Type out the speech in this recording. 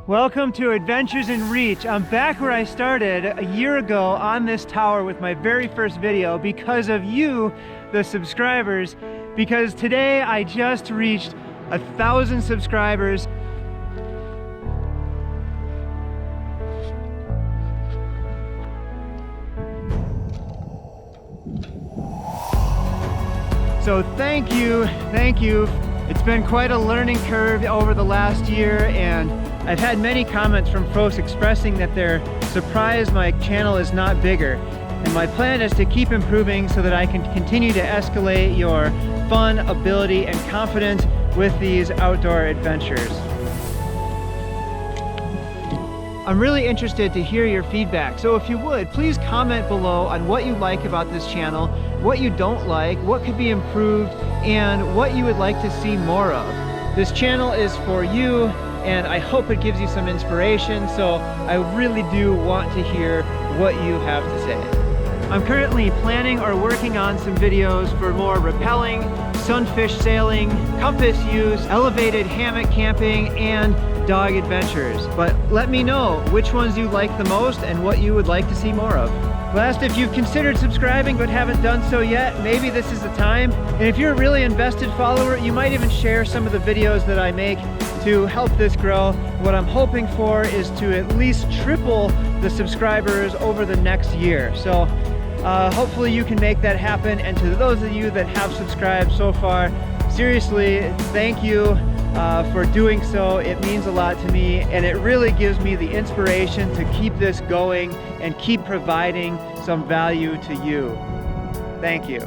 Welcome to Adventures in Reach. I'm back where I started a year ago on this tower with my very first video because of you, the subscribers, because today I just reached 1,000 subscribers. So thank you. It's been quite a learning curve over the last year, and I've had many comments from folks expressing that they're surprised my channel is not bigger. And my plan is to keep improving so that I can continue to escalate your fun, ability, and confidence with these outdoor adventures. I'm really interested to hear your feedback, so if you would, please comment below on what you like about this channel, what you don't like, what could be improved, and what you would like to see more of. This channel is for you, and I hope it gives you some inspiration, so I really do want to hear what you have to say. I'm currently planning or working on some videos for more rappelling, sunfish sailing, compass use, elevated hammock camping, and dog adventures. But let me know which ones you like the most and what you would like to see more of. Last, if you've considered subscribing but haven't done so yet, maybe this is the time. And if you're a really invested follower, you might even share some of the videos that I make to help this grow. What I'm hoping for is to at least triple the subscribers over the next year. So hopefully you can make that happen. And to those of you that have subscribed so far, seriously, thank you for doing so. It means a lot to me, and it really gives me the inspiration to keep this going and keep providing some value to you. Thank you.